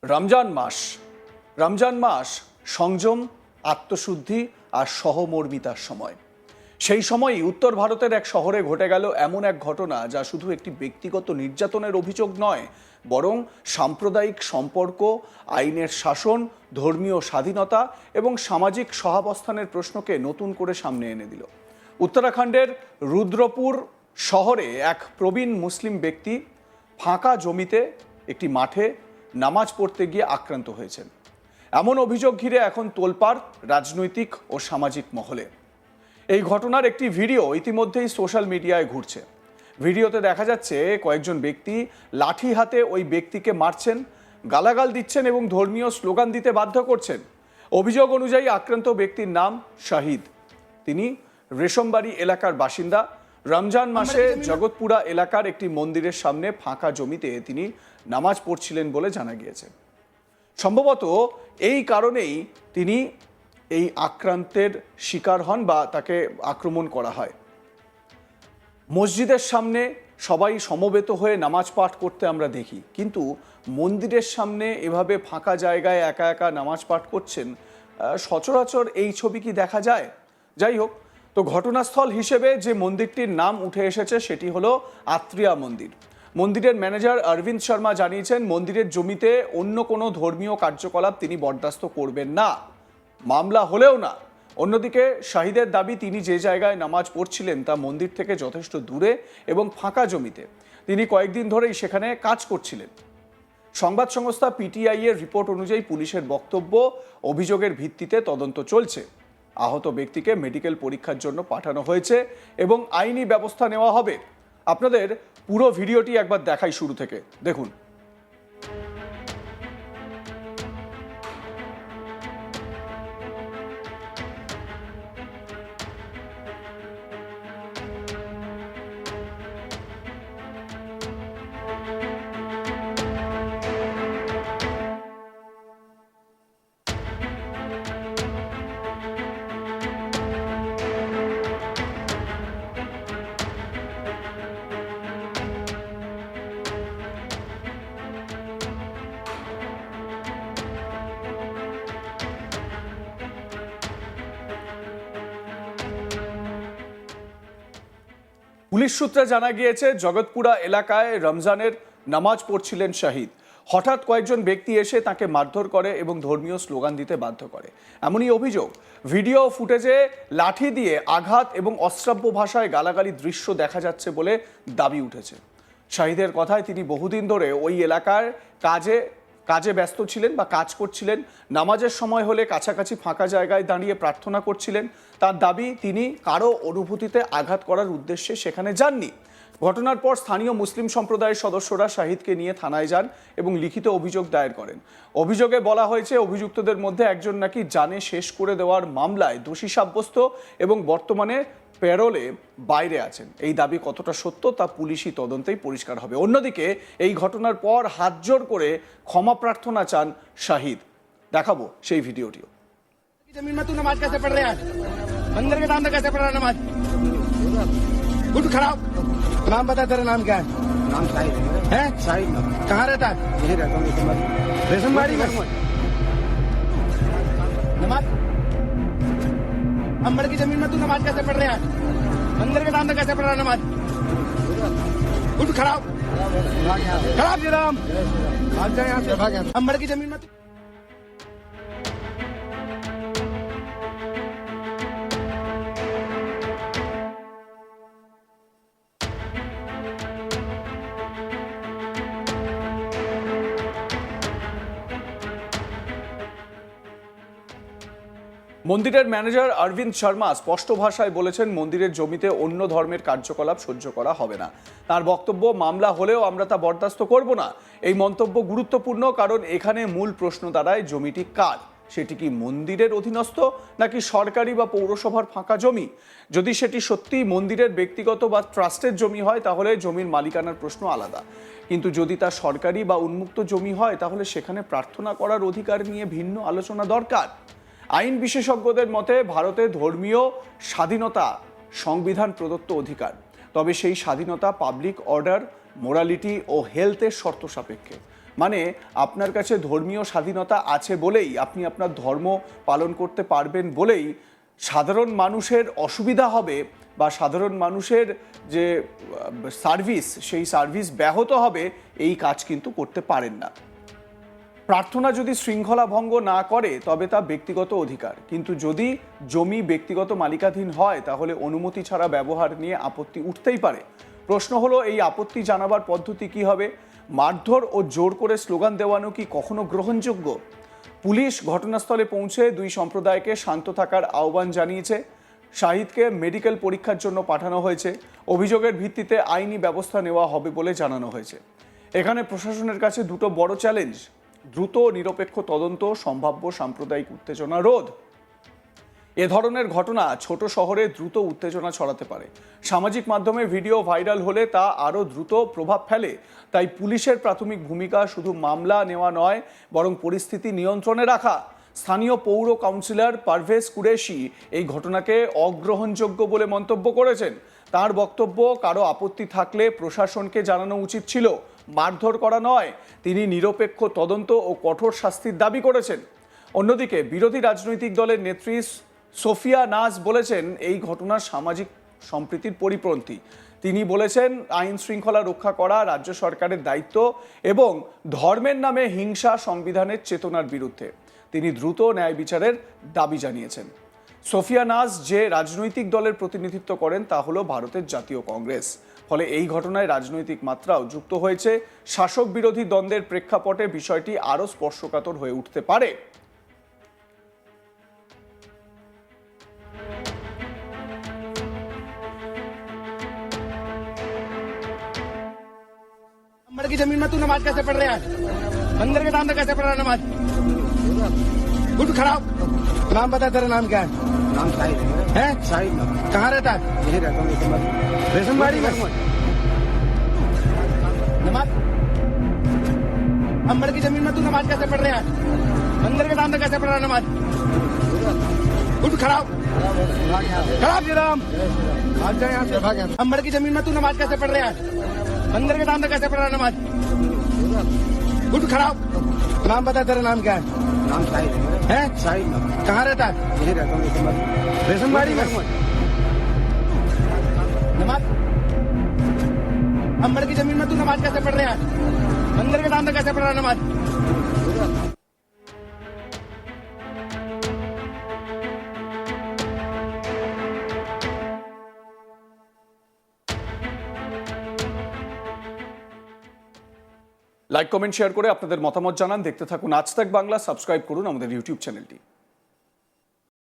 রমজান মাস সংযম, আত্মশুদ্ধি আর সহমর্মিতার সময়। সেই সময়ই উত্তর ভারতের এক শহরে ঘটে গেল এমন এক ঘটনা যা শুধু একটি ব্যক্তিগত নির্যাতনের অভিযোগ নয়, বরং সাম্প্রদায়িক সম্পর্ক, আইনের শাসন, ধর্মীয় স্বাধীনতা এবং সামাজিক সহাবস্থানের প্রশ্নকে নতুন করে সামনে এনে দিল। উত্তরাখণ্ডের রুদ্রপুর শহরে এক প্রবীণ মুসলিম ব্যক্তি ফাঁকা জমিতে একটি মাঠে নামাজ পড়তে গিয়ে আক্রান্ত হয়েছেন। এমন অভিযোগ ঘিরে এখন তোলপাড় রাজনৈতিক ও সামাজিক মহলে। এই ঘটনার একটি ভিডিও ইতিমধ্যেই সোশ্যাল মিডিয়ায় ঘুরছে। ভিডিওতে দেখা যাচ্ছে কয়েকজন ব্যক্তি লাঠি হাতে ওই ব্যক্তিকে মারছেন, গালাগাল দিচ্ছেন এবং ধর্মীয় স্লোগান দিতে বাধ্য করছেন। অভিযোগ অনুযায়ী আক্রান্ত ব্যক্তির নাম শাহিদ। তিনি রেশমবাড়ি এলাকার বাসিন্দা। রমজান মাসে জগৎপুরা এলাকার একটি মন্দিরের সামনে ফাঁকা জমিতে তিনি নামাজ পড়ছিলেন বলে জানা গিয়েছে। সম্ভবত এই কারণেই তিনি এই আক্রান্তের শিকার হন বা তাকে আক্রমণ করা হয়। মসজিদের সামনে সবাই সমবেত হয়ে নামাজ পাঠ করতে আমরা দেখি, কিন্তু মন্দিরের সামনে এভাবে ফাঁকা জায়গায় একা একা নামাজ পাঠ করছেন সচরাচর এই ছবি কি দেখা যায়? যাই হোক, তো ঘটনাস্থল হিসেবে যে মন্দিরটির নাম উঠে এসেছে সেটি হলো আত্রিয়া মন্দির। মন্দিরের ম্যানেজার অরবিন্দ শর্মা জানিয়েছেন, মন্দিরের জমিতে অন্য কোনো ধর্মীয় কার্যকলাপ তিনি বরদাস্ত করবেন না, মামলা হলেও না। অন্যদিকে শাহিদের দাবি, তিনি যে জায়গায় নামাজ পড়ছিলেন তা মন্দির থেকে যথেষ্ট দূরে এবং ফাঁকা জমিতে। তিনি কয়েকদিন ধরেই সেখানে কাজ করছিলেন। সংবাদ সংস্থা পিটিআই এর রিপোর্ট অনুযায়ী পুলিশের বক্তব্য, অভিযোগের ভিত্তিতে তদন্ত চলছে। আহত ব্যক্তিকে মেডিকেল পরীক্ষার জন্য পাঠানো হয়েছে এবং আইনি ব্যবস্থা নেওয়া হবে। আপনাদের পুরো ভিডিওটি একবার দেখাই শুরু থেকে, দেখুন। পুলিশ সূত্রে জানা গিয়েছে, জগৎপুরা এলাকায় রমজানের নামাজ পড়ছিলেন শাহিদ। হঠাৎ কয়েকজন ব্যক্তি এসে তাকে মারধর করে এবং ধর্মীয় স্লোগান দিতে বাধ্য করে, এমনই অভিযোগ। ভিডিও ফুটেজে লাঠি দিয়ে আঘাত এবং অশ্রাব্য ভাষায় গালাগালি দৃশ্য দেখা যাচ্ছে বলে দাবি উঠেছে। শাহিদের কথায়, তিনি বহুদিন ধরে ওই এলাকার কাজে ব্যস্ত ছিলেন বা কাজ করছিলেন। নামাজের সময় হলে কাছাকাছি ফাঁকা জায়গায় দাঁড়িয়ে প্রার্থনা করছিলেন। তার দাবি, তিনি কারো অনুভূতিতে আঘাত করার উদ্দেশ্যে সেখানে যাননি। ঘটনার পর স্থানীয় মুসলিম সম্প্রদায়ের সদস্যরা শাহিদকে নিয়ে থানায় যান এবং লিখিত অভিযোগ দায়ের করেন। অভিযোগে বলা হয়েছে, অভিযুক্তদের মধ্যে একজন নাকি জানে শেষ করে দেওয়ার মামলায় দোষী সাব্যস্ত এবং বর্তমানে প্যারোলে বাইরে আছেন। এই দাবি কতটা সত্য তা পুলিশি তদন্তেই পরিষ্কার হবে। অন্যদিকে এই ঘটনার পর হাতজোড় করে ক্ষমা প্রার্থনা চান শাহিদ। দেখাবো সেই ভিডিওটিও। जमीन में तू नमाज कैसे पढ़ रहा है? मंदिर के सामने कैसे पढ़ रहा है नमाज? उठ खड़ा। नाम बता, तेरा नाम क्या है? नाम शाहिद है? शाहिद। कहाँ रहता है? यही रहता हूँ रेशमबाड़ी में। नमाज अंबर की जमीन में तू नमाज कैसे पढ़ रहा है? मंदिर के सामने कैसे पढ़ रहा है नमाज? उठ खड़ा। खड़ा राम भाग जाए यहाँ से, भाग। अंबर की जमीन में মন্দিরের ম্যানেজার অরবিন্দ শর্মা স্পষ্ট ভাষায় বলেছেন, মন্দিরের জমিতে অন্য ধর্মের কার্যকলাপ সহ্য করা হবে না। তার বক্তব্য, মামলা হলেও আমরা তা বরদাস্ত করব না। এই মন্তব্য গুরুত্বপূর্ণ, কারণ এখানে মূল প্রশ্ন দাঁড়ায়, জমিটি কার? সেটি কি মন্দিরের অধীনস্থ নাকি সরকারি বা পৌরসভার ফাঁকা জমি? যদি সেটি সত্যি মন্দিরের ব্যক্তিগত বা ট্রাস্টের জমি হয়, তাহলে জমির মালিকানার প্রশ্ন আলাদা। কিন্তু যদি তা সরকারি বা উন্মুক্ত জমি হয়, তাহলে সেখানে প্রার্থনা করার অধিকার নিয়ে ভিন্ন আলোচনা দরকার। আইন বিশেষজ্ঞদের মতে, ভারতে ধর্মীয় স্বাধীনতা সংবিধান প্রদত্ত অধিকার, তবে সেই স্বাধীনতা পাবলিক অর্ডার, মোরালিটি ও হেলথের শর্ত সাপেক্ষে। মানে আপনার কাছে ধর্মীয় স্বাধীনতা আছে বলেই আপনি আপনার ধর্ম পালন করতে পারবেন বলেই সাধারণ মানুষের অসুবিধা হবে বা সাধারণ মানুষের যে সার্ভিস সেই সার্ভিস ব্যাহত হবে, এই কাজ কিন্তু করতে পারেন না। প্রার্থনা যদি শৃঙ্খলা ভঙ্গ না করে তবে তা ব্যক্তিগত অধিকার, কিন্তু যদি জমি ব্যক্তিগত মালিকাধীন হয় তাহলে অনুমতি ছাড়া ব্যবহার নিয়ে আপত্তি উঠতেই পারে। প্রশ্ন হলো, এই আপত্তি জানাবার পদ্ধতি কি হবে? মারধর ও জোর করে স্লোগান দেওয়ানো কি কখনো গ্রহণযোগ্য? পুলিশ ঘটনাস্থলে পৌঁছে দুই সম্প্রদায়কে শান্ত থাকার আহ্বান জানিয়েছে। শাহিদকে মেডিকেল পরীক্ষার জন্য পাঠানো হয়েছে। অভিযোগের ভিত্তিতে আইনি ব্যবস্থা নেওয়া হবে বলে জানানো হয়েছে। এখানে প্রশাসনের কাছে দুটো বড় চ্যালেঞ্জ: দ্রুত নিরপেক্ষ তদন্ত, সম্ভাব্য সাম্প্রদায়িক উত্তেজনা রোধ। এ ধরনের ঘটনা ছোট শহরে দ্রুত উত্তেজনা ছড়াতে পারে। সামাজিক মাধ্যমে ভিডিও ভাইরাল হলে তা আরও দ্রুত প্রভাব ফেলে। তাই পুলিশের প্রাথমিক ভূমিকা শুধু মামলা নেওয়া নয়, বরং পরিস্থিতি নিয়ন্ত্রণে রাখা। স্থানীয় পৌর কাউন্সিলর পারভেজ কুরেশি এই ঘটনাকে অগ্রহণযোগ্য বলে মন্তব্য করেছেন। তার বক্তব্য, কারো আপত্তি থাকলে প্রশাসনকে জানানো উচিত ছিল, মারধর করা নয়। তিনি নিরপেক্ষ তদন্ত ও কঠোর শাস্তির দাবি করেছেন। অন্যদিকে বিরোধী রাজনৈতিক দলের নেত্রী সোফিয়া নাজ বলেছেন এই ঘটনা সামাজিক সম্প্রীতির পরিপন্থী। তিনি বলেছেন আইন শৃঙ্খলা রক্ষা করা রাজ্য সরকারের দায়িত্ব এবং ধর্মের নামে হিংসা সংবিধানের চেতনার বিরুদ্ধে। তিনি দ্রুত ন্যায় বিচারের দাবি জানিয়েছেন। সোফিয়া নাজ যে রাজনৈতিক দলের প্রতিনিধিত্ব করেন তা হলো ভারতের জাতীয় কংগ্রেস। ফলে এই ঘটনায় রাজনৈতিক মাত্রাও যুক্ত হয়েছে। শাসক বিরোধী দ্বন্দ্বের প্রেক্ষাপটে বিষয়টি আরও স্পর্শকাতর হয়ে উঠতে পারে। अंबर की जमीन में तू नमाज कैसे पढ़ रहा है? मंदिर के सामने कैसे पढ़ रहा है नमाज? उठ खड़ा हो। नाम बता, तेरा नाम क्या है? नाम शाहिद है? शाहिद नाम कहाँ रहता है? यही रहता हूँ रेशमबाड़ी में। नमाज अंबर की जमीन में तू नमाज कैसे पढ़ रहा है? मंदिर के सामने कैसे पढ़ रहा है नमाज? उठ खड़ा हो। खड़ा हो राम। भाग जा यहाँ से, भाग यहाँ से। अंबर की जमीन में तू नमाज कैसे पढ़ रहा है? मंदिर के सामने कैसे पढ़ रहा है नमाज? उठ खड़ा हो। नाम बता, तेरा नाम क्या है? नाम शाहिद है? शाहिद नाम कहाँ रहता है? यही रहता हूँ रेशमबाड़ी में। नमाज अंबर की जमीन में तू नमाज कैसे पढ़ रहा है? मंदिर के सामने कैसे पढ़ रहा है नमाज? লাইক, কমেন্ট, শেয়ার করে আপনাদের মতামত জানান। দেখতে থাকুন আজ তাক বাংলা। সাবস্ক্রাইব করুন আমাদের ইউটিউব চ্যানেলটি।